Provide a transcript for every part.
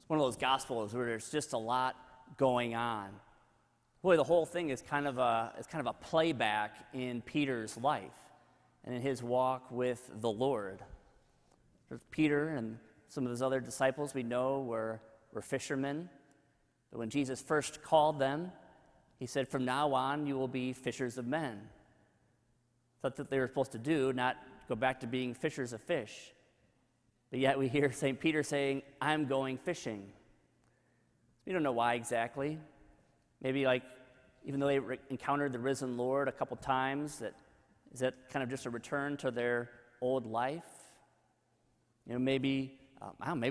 one of those gospels where there's just a lot going on. Boy, the whole thing is kind of a playback in Peter's life and in his walk with the Lord. Peter and some of his other disciples we know were fishermen. But when Jesus first called them, he said, "From now on, you will be fishers of men." That's what they were supposed to do, not go back to being fishers of fish. But yet we hear St. Peter saying, "I'm going fishing." We don't know why exactly. Maybe even though they encountered the risen Lord a couple times, is that kind of just a return to their old life? Maybe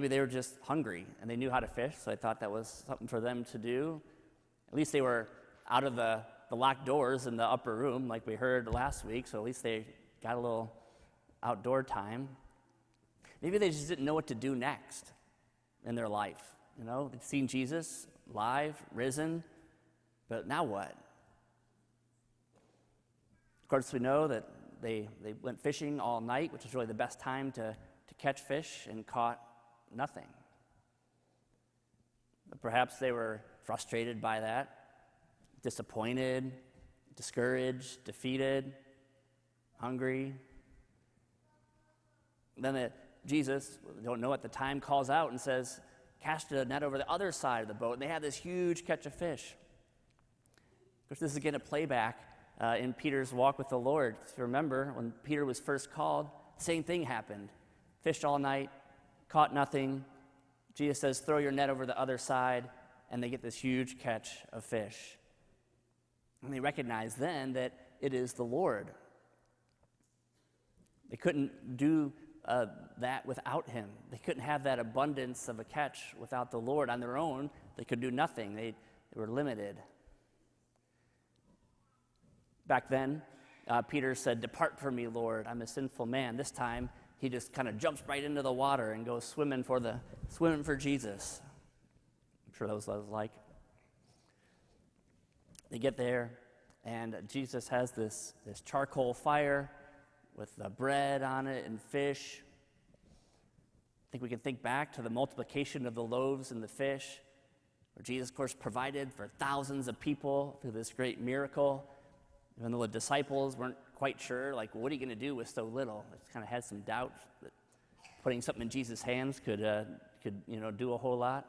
they were just hungry and they knew how to fish, so they thought that was something for them to do. At least they were out of the locked doors in the upper room, like we heard last week, so at least they got a little outdoor time. Maybe they just didn't know what to do next in their life. They'd seen Jesus live, risen, but now what? Of course, we know that they went fishing all night, which was really the best time to catch fish, and caught nothing. But perhaps they were frustrated by that, disappointed, discouraged, defeated, hungry. Then Jesus, we don't know at the time, calls out and says, "Cast a net over the other side of the boat." And they had this huge catch of fish. Of course, this is again a playback in Peter's walk with the Lord. If you remember, when Peter was first called, same thing happened. Fished all night, caught nothing. Jesus says, "Throw your net over the other side," and they get this huge catch of fish. And they recognize then that it is the Lord. They couldn't do that without him. They couldn't have that abundance of a catch without the Lord. On their own, they could do nothing. They were limited. Back then, Peter said, "Depart from me, Lord, I'm a sinful man." This time, he just kind of jumps right into the water and goes swimming for Jesus. I'm sure that was what it was like. They get there, and Jesus has this charcoal fire with bread on it and fish. I think we can think back to the multiplication of the loaves and the fish, where Jesus, of course, provided for thousands of people through this great miracle. Even though the disciples weren't quite sure, what are you going to do with so little? They kind of had some doubt that putting something in Jesus' hands could do a whole lot.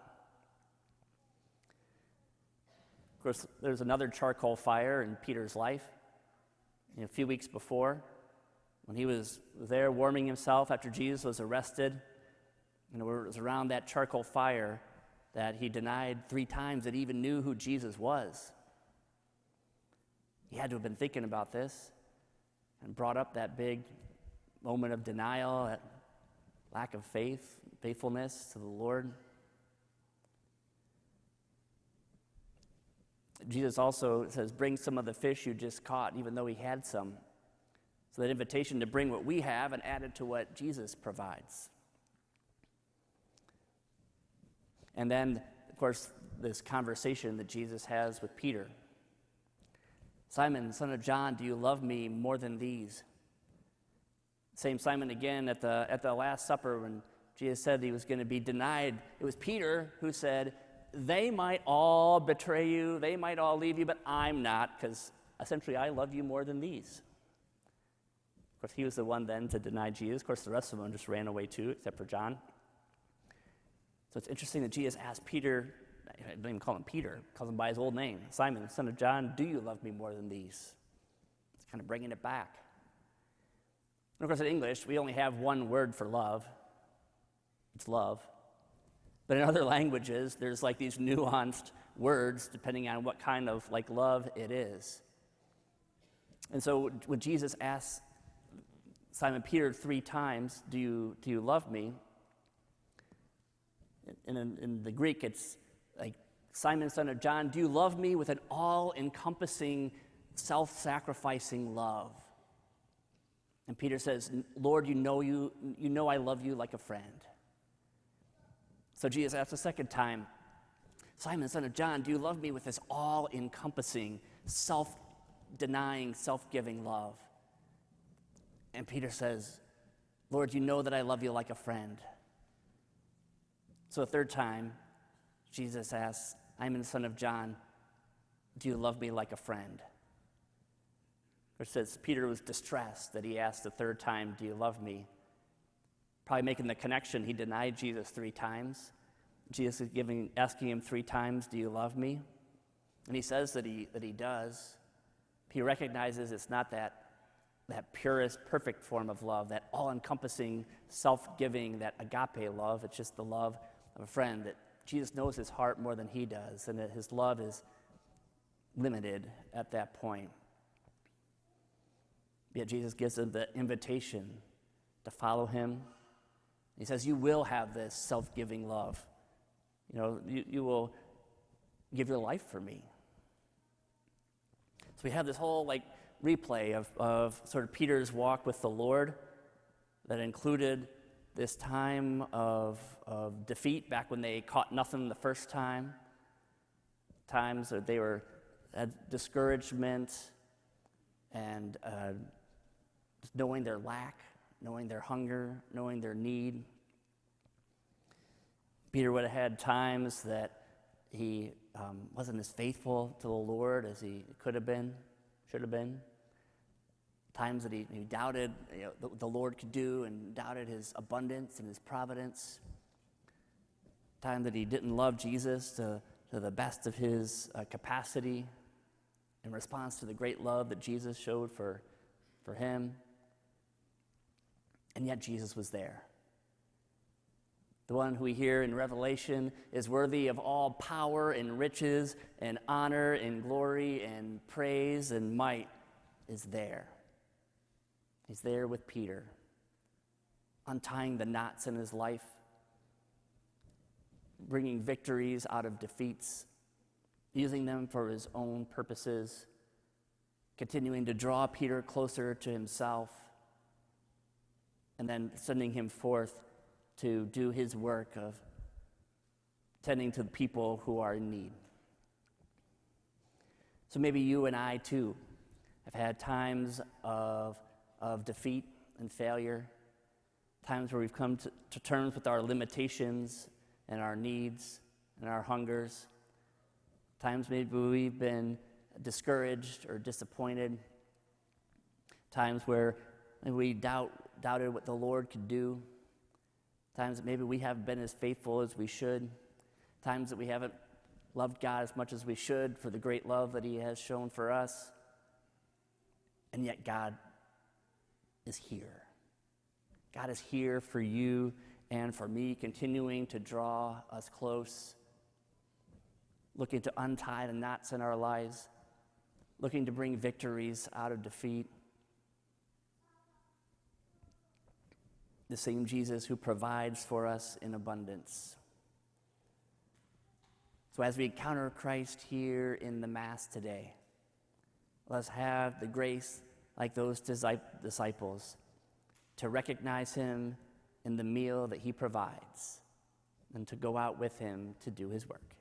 Of course, there's another charcoal fire in Peter's life. A few weeks before, when he was there warming himself after Jesus was arrested, it was around that charcoal fire that he denied 3 times that he even knew who Jesus was. He had to have been thinking about this and brought up that big moment of denial, that lack of faithfulness to the Lord. Jesus also says, "Bring some of the fish you just caught," even though he had some. So that invitation to bring what we have and add it to what Jesus provides. And then, of course, this conversation that Jesus has with Peter. "Simon, son of John, do you love me more than these?" Same Simon again at the Last Supper when Jesus said he was going to be denied. It was Peter who said, "They might all betray you, they might all leave you, but I'm not, because essentially I love you more than these." Of course, he was the one then to deny Jesus. Of course, the rest of them just ran away too, except for John. So it's interesting that Jesus asked Peter, I don't even call him Peter, calls him by his old name, "Simon, son of John, do you love me more than these?" It's kind of bringing it back. And of course, in English, we only have one word for love. It's love. But in other languages, there's these nuanced words depending on what kind of love it is. And so when Jesus asks Simon Peter 3 times, do you love me? In the Greek, it's "Simon, son of John, do you love me with an all-encompassing, self-sacrificing love?" And Peter says, "Lord, you know I love you like a friend." So Jesus asks a second time, "Simon, son of John, do you love me with this all-encompassing, self-denying, self-giving love?" And Peter says, "Lord, you know that I love you like a friend." So a third time, Jesus asks, Simon, son of John, do you love me like a friend? It says Peter was distressed that he asked the third time, do you love me? Probably making the connection, he denied Jesus 3 times. Jesus is asking him 3 times, do you love me? And he says that he does. He recognizes it's not that purest, perfect form of love, that all-encompassing, self-giving, that agape love. It's just the love of a friend, that Jesus knows his heart more than he does, and that his love is limited at that point. Yet Jesus gives him the invitation to follow him. He says, you will have this self-giving love. You will give your life for me. So we have this whole replay of sort of Peter's walk with the Lord that included this time of defeat back when they caught nothing the first time, times that they had discouragement and just knowing their lack, knowing their hunger, knowing their need. Peter would have had times that he wasn't as faithful to the Lord as he could have been, should have been. Times that he doubted the Lord could do and doubted his abundance and his providence. Time that he didn't love Jesus to the best of his capacity in response to the great love that Jesus showed for him. And yet Jesus was there. The one who we hear in Revelation is worthy of all power and riches and honor and glory and praise and might is there. He's there with Peter, untying the knots in his life, bringing victories out of defeats, using them for his own purposes, continuing to draw Peter closer to himself, and then sending him forth to do his work of tending to the people who are in need. So maybe you and I, too, have had times of defeat and failure, times where we've come to terms with our limitations and our needs and our hungers, times maybe we've been discouraged or disappointed, times where we doubted what the Lord could do, times that maybe we haven't been as faithful as we should, times that we haven't loved God as much as we should for the great love that he has shown for us, and yet God is here. God is here for you and for me, continuing to draw us close, looking to untie the knots in our lives, looking to bring victories out of defeat. The same Jesus who provides for us in abundance. So as we encounter Christ here in the Mass today, let's have the grace like those disciples to recognize him in the meal that he provides and to go out with him to do his work.